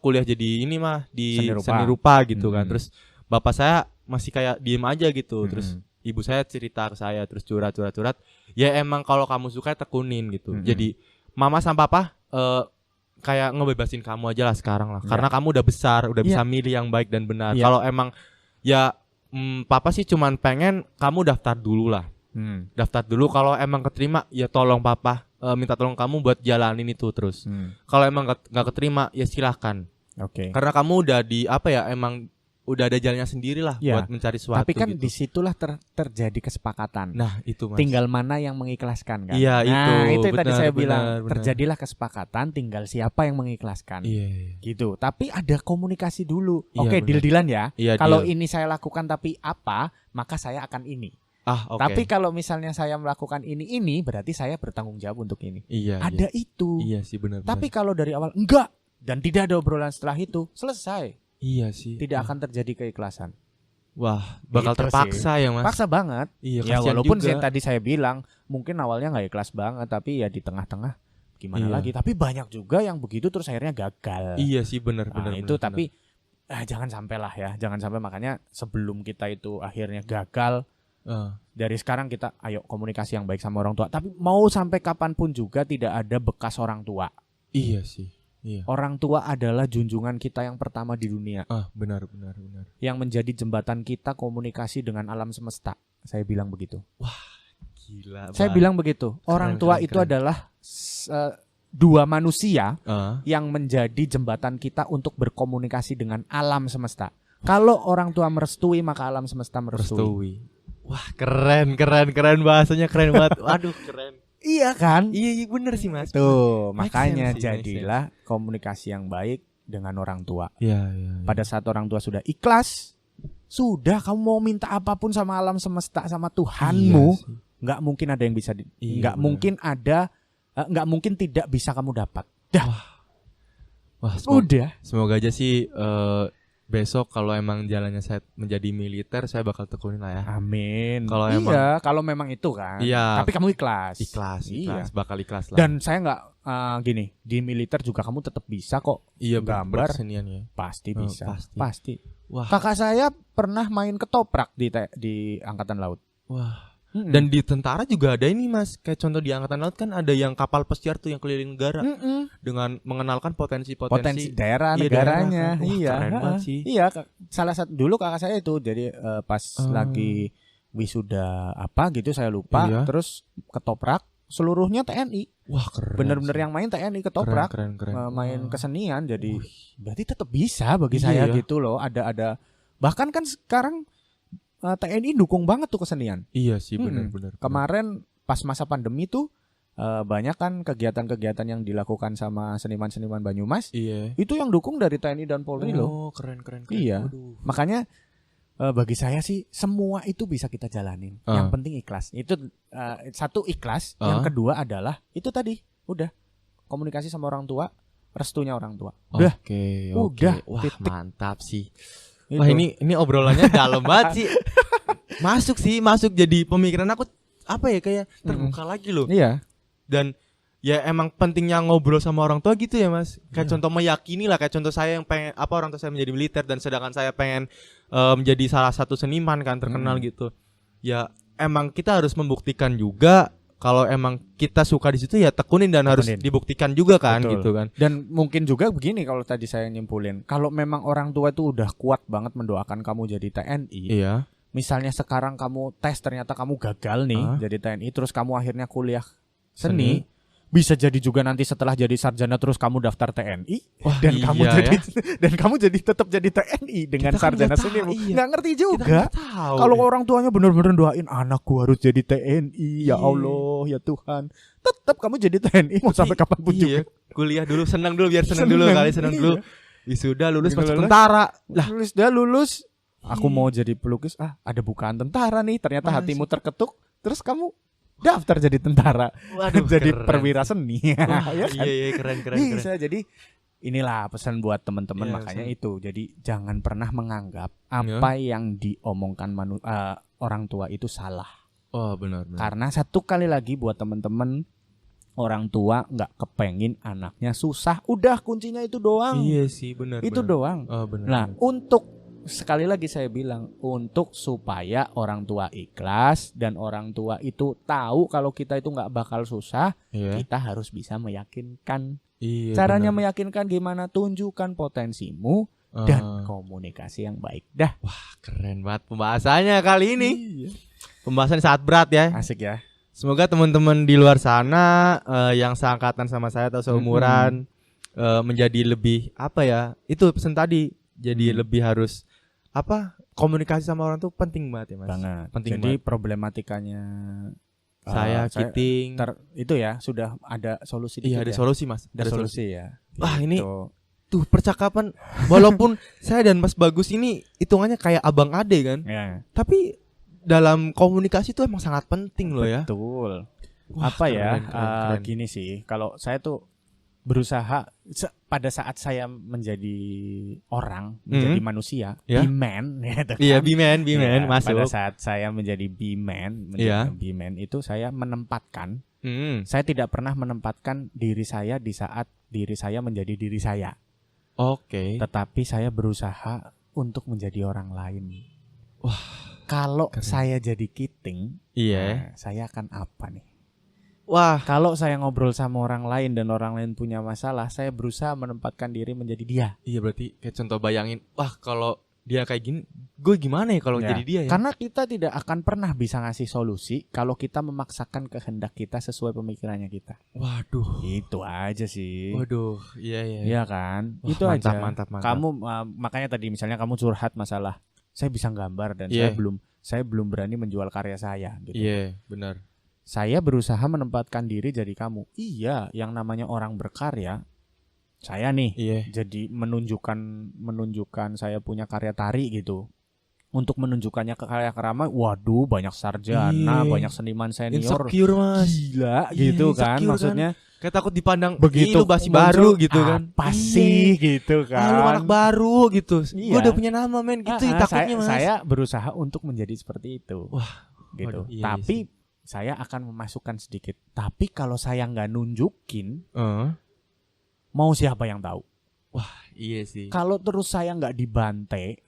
kuliah jadi ini mah di seni rupa gitu kan." Terus bapak saya masih kayak diem aja gitu. Terus ibu saya cerita ke saya, terus curhat. Ya emang kalau kamu suka tekunin gitu. Jadi mama sama papa kayak ngebebasin kamu aja lah sekarang lah. Karena kamu udah besar, udah bisa milih yang baik dan benar. Kalau emang ya papa sih cuman pengen kamu daftar dulu lah. Daftar dulu, kalau emang keterima ya tolong papa minta tolong kamu buat jalanin itu terus. Kalau emang gak keterima ya silahkan. Oke. Karena kamu udah emang udah ada jalannya sendiri lah buat mencari sesuatu. Tapi kan gitu. disitulah terjadi kesepakatan. Nah itu, Mas. Tinggal mana yang mengikhlaskan kan. Iya, itu tadi saya bilang benar. terjadilah kesepakatan, tinggal siapa yang mengikhlaskan. Iya. Gitu. Tapi ada komunikasi dulu. Iya, Oke, benar. deal-dealan ya. Iya, kalau deal. ini saya lakukan tapi apa, maka saya akan ini. Oke. Tapi kalau misalnya saya melakukan ini berarti saya bertanggung jawab untuk ini. Iya. Ada itu. Iya sih, benar. Tapi kalau dari awal enggak dan tidak ada obrolan setelah itu, selesai. Iya sih. Tidak akan terjadi keikhlasan. Wah, bakal Gitu terpaksa sih. ya, Mas. Paksa banget. Iya, Ya kasihan walaupun juga. yang tadi saya bilang mungkin awalnya nggak ikhlas banget, tapi ya di tengah-tengah gimana Iya. lagi. Tapi banyak juga yang begitu terus akhirnya gagal. Iya sih, benar. Itu tapi jangan sampai lah ya. Jangan sampai, makanya sebelum kita itu akhirnya gagal, dari sekarang kita ayo komunikasi yang baik sama orang tua. Tapi mau sampai kapanpun juga tidak ada bekas orang tua. Iya sih. Orang tua adalah junjungan kita yang pertama di dunia. Benar. Yang menjadi jembatan kita komunikasi dengan alam semesta. Saya bilang begitu. Wah, gila. Saya bilang begitu. Orang tua itu adalah dua manusia yang menjadi jembatan kita untuk berkomunikasi dengan alam semesta. Kalau orang tua merestui, maka alam semesta merestui. Wah, keren bahasanya, keren banget. Waduh, keren. Iya kan? Iya bener sih Mas. Tuh, makanya jadilah komunikasi yang baik dengan orang tua. Iya. Pada saat orang tua sudah ikhlas, sudah kamu mau minta apapun sama alam semesta, sama Tuhanmu, nggak mungkin ada yang bisa, nggak mungkin tidak bisa kamu dapat. Wah, semoga aja sih besok kalau emang jalannya saya menjadi militer, saya bakal tekunin lah ya. Amin. Kalau memang itu kan. Iya. Tapi kamu ikhlas. Bakal ikhlas lah. Dan saya nggak gini, di militer juga kamu tetap bisa kok. Iya, gambar kesenian ya. Pasti bisa. Pasti. Wah. Kakak saya pernah main ketoprak di Angkatan Laut. Wah. Dan di tentara juga ada ini Mas, kayak contoh di Angkatan Laut kan ada yang kapal pesiar tuh yang keliling negara dengan mengenalkan potensi daerah negaranya. Kan. Keren banget sih. Iya, salah satu dulu kakak saya itu jadi pas lagi wisuda apa gitu saya lupa, terus ketoprak seluruhnya TNI. Wah, keren. Bener-bener yang main TNI ketoprak, keren. main kesenian, jadi berarti tetap bisa bagi saya gitu loh. Ada bahkan kan sekarang TNI dukung banget tuh kesenian. Iya sih, benar. Kemarin pas masa pandemi tuh banyak kan kegiatan-kegiatan yang dilakukan sama seniman-seniman Banyumas. Iya. Itu yang dukung dari TNI dan Polri loh. Oh, keren. Iya. Waduh. Makanya bagi saya sih semua itu bisa kita jalanin. Yang penting ikhlas. Itu satu ikhlas, yang kedua adalah itu tadi, udah komunikasi sama orang tua, restunya orang tua. Udah. Udah. Wah, mantap sih. Wah, ini obrolannya dalam banget sih. Masuk jadi pemikiran aku kayak terbuka lagi loh. Iya. Dan ya emang pentingnya ngobrol sama orang tua gitu ya Mas. Kayak contoh meyakini lah, kayak contoh saya yang pengen orang tua saya menjadi militer dan sedangkan saya pengen menjadi salah satu seniman kan terkenal gitu. Ya emang kita harus membuktikan juga kalau emang kita suka di situ ya tekunin dan harus dibuktikan juga kan. Betul. Gitu kan. Dan mungkin juga begini kalau tadi saya nyimpulin, kalau memang orang tua itu udah kuat banget mendoakan kamu jadi TNI. Iya. Misalnya sekarang kamu tes ternyata kamu gagal nih jadi TNI, terus kamu akhirnya kuliah seni. Bisa jadi juga nanti setelah jadi sarjana terus kamu daftar TNI. Wah, dan kamu jadi tetap jadi TNI dengan kita sarjana seni. Nggak ngerti juga. Kalau orang tuanya benar-benar doain anakku harus jadi TNI, ya Allah, ya Tuhan. Tetap kamu jadi TNI mau sampai kapanpun juga. Kuliah dulu, senang dulu biar senang dulu. Wisuda lulus masuk tentara. Lulus. Aku mau jadi pelukis. Ada bukaan tentara nih. Ternyata hatimu terketuk. Terus kamu daftar jadi tentara. Waduh, jadi keren. perwira seni. Ya kan? Iya, keren. Bisa jadi inilah pesan buat teman-teman, makanya itu. Jadi jangan pernah menganggap apa yang diomongkan orang tua itu salah. Oh, benar. Karena satu kali lagi buat teman-teman, orang tua nggak kepengin anaknya susah. Udah kuncinya itu doang. Iya sih, benar. Itu doang. Oh, benar. Nah, untuk sekali lagi saya bilang, untuk supaya orang tua ikhlas dan orang tua itu tahu kalau kita itu nggak bakal susah, kita harus bisa meyakinkan. Caranya meyakinkan gimana? Tunjukkan potensimu dan komunikasi yang baik. Wah, keren banget pembahasannya kali ini. Pembahasan sangat berat ya. Asik ya. Semoga teman-teman di luar sana yang seangkatan sama saya atau seumuran menjadi lebih itu pesan tadi. Jadi lebih harus komunikasi sama orang tuh penting banget ya Mas. Penting. Jadi problematikanya saya Kiting itu ya sudah ada solusi. Iya, ada solusi Mas. Ada solusi ya. Wah, ini tuh percakapan walaupun saya dan Mas Bagus ini hitungannya kayak abang ade kan. Tapi dalam komunikasi itu emang sangat penting loh ya. Betul. Wah, keren. Gini sih, kalau saya tuh berusaha pada saat saya menjadi orang, menjadi manusia, B-man gitu kan. Iya, B-man masuk. Pada saat saya menjadi B-man, B-man itu saya menempatkan, saya tidak pernah menempatkan diri saya di saat diri saya menjadi diri saya. Oke. Tetapi saya berusaha untuk menjadi orang lain. Wah, kalau saya jadi Kiting, saya akan apa nih? Wah, kalau saya ngobrol sama orang lain dan orang lain punya masalah, saya berusaha menempatkan diri menjadi dia. iya berarti kayak contoh bayangin, wah kalau dia kayak gini, gue gimana ya kalau jadi dia ya? Karena kita tidak akan pernah bisa ngasih solusi kalau kita memaksakan kehendak kita sesuai pemikirannya kita. Waduh. Itu aja sih. Waduh, iya. Iya kan? Wah, itu mantap, aja. Mantap. Kamu makanya tadi misalnya kamu curhat masalah, saya bisa gambar dan saya belum berani menjual karya saya gitu. Iya, benar. Saya berusaha menempatkan diri jadi kamu. Iya, yang namanya orang berkarya, saya nih jadi menunjukkan saya punya karya tari gitu. Untuk menunjukkannya ke karya kerama, waduh banyak sarjana, banyak seniman senior. Insecure, Mas. Gila gitu kan, maksudnya kayak takut dipandang begitu masih baru gitu kan. Pasti gitu kan. Lu anak baru gitu. Gue udah punya nama men gitu takutnya Mas. Saya berusaha untuk menjadi seperti itu. Wah, gitu. Tapi saya akan memasukkan sedikit. Tapi kalau saya nggak nunjukin, mau siapa yang tahu? Wah, iya sih. Kalau terus saya nggak dibantai,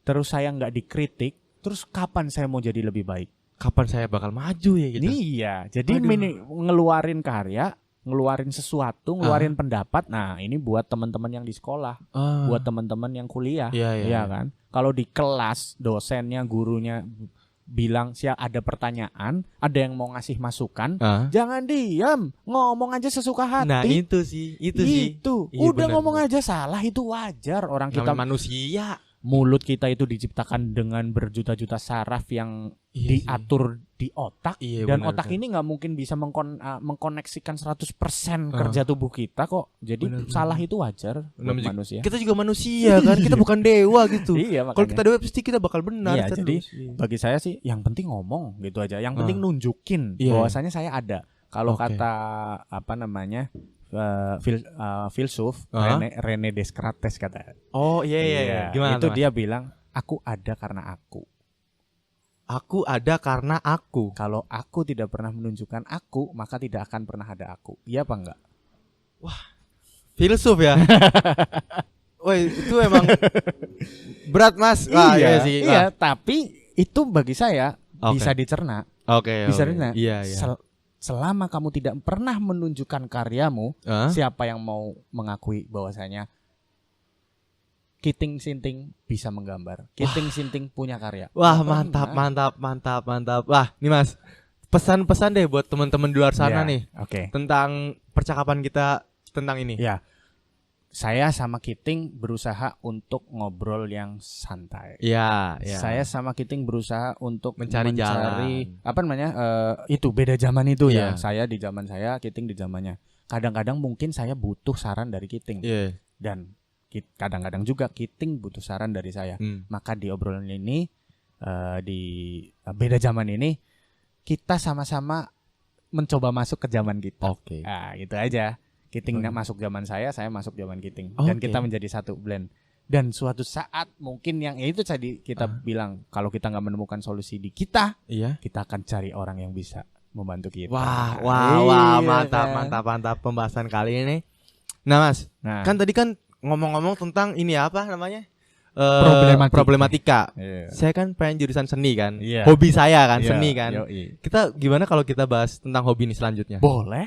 terus saya nggak dikritik, terus kapan saya mau jadi lebih baik? Kapan saya bakal maju ya gitu? Iya, jadi ngeluarin karya, ngeluarin sesuatu, ngeluarin pendapat. Nah, ini buat teman-teman yang di sekolah, buat teman-teman yang kuliah, iya kan? Kalau di kelas dosennya, gurunya bilang siap ada pertanyaan, ada yang mau ngasih masukan, jangan diam, ngomong aja sesuka hati. Nah itu sih. Udah bener, ngomong aja salah itu wajar. Orang kita manusia. Mulut kita itu diciptakan dengan berjuta-juta saraf yang diatur di otak, dan otak ini nggak mungkin bisa mengkoneksikan 100% kerja tubuh kita kok. Jadi salah itu wajar manusia. Kita juga manusia kan, kita bukan dewa gitu. Kalau kita dewa pasti kita bakal benar. Jadi bagi saya sih yang penting ngomong gitu aja. Yang penting nunjukin bahwasanya saya ada. Kalau kata apa namanya filsuf René Descartes kata. Oh iya. Gimana itu dia bilang aku ada karena aku. Aku ada karena aku. Kalau aku tidak pernah menunjukkan aku, maka tidak akan pernah ada aku. Iya apa enggak? Wah, filsuf ya. Woi, itu emang berat Mas. Wah, iya sih. Iya, tapi itu bagi saya bisa dicerna. Bisa dicerna. Iya. Selama kamu tidak pernah menunjukkan karyamu, siapa yang mau mengakui bahwasanya Kiting Sinting bisa menggambar, Kiting Sinting punya karya. Wah, mantap. Wah, nih Mas, pesan-pesan deh buat teman-teman di luar sana nih. Tentang percakapan kita tentang ini. Ya. Saya sama Kiting berusaha untuk ngobrol yang santai. Iya. Saya sama Kiting berusaha untuk mencari jalan. Apa namanya? Itu beda zaman itu ya. Saya di zaman saya, Kiting di zamannya. Kadang-kadang mungkin saya butuh saran dari Kiting. Dan kadang-kadang juga Kiting butuh saran dari saya. Maka di obrolan ini di beda zaman ini kita sama-sama mencoba masuk ke zaman kita. Nah, gitu aja. Kiting masuk zaman saya masuk zaman Kiting. Dan kita menjadi satu blend. Dan suatu saat mungkin yang itu tadi kita bilang, kalau kita nggak menemukan solusi di kita, kita akan cari orang yang bisa membantu kita. Wah, mantap pembahasan kali ini. Nah Mas, kan tadi kan ngomong-ngomong tentang ini apa namanya? Problematika. Saya kan pengen jurusan seni kan. Hobi saya kan seni kan. Kita gimana kalau kita bahas tentang hobi ini selanjutnya? Boleh.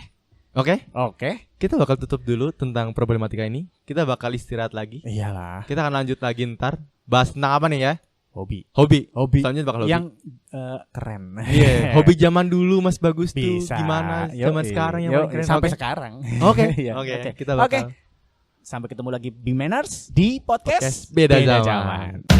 Oke. Kita bakal tutup dulu tentang problematika ini. Kita bakal istirahat lagi. Iyalah. Kita akan lanjut lagi ntar. Bahas tentang apa nih ya? Hobi. Selanjutnya bakal hobi. Yang keren. Hobi zaman dulu Mas Bagus tuh gimana? Zaman sekarang yang paling keren. Sampai sekarang. Oke. Kita bakal. Sampai ketemu lagi Bimanners di podcast Beda Zaman.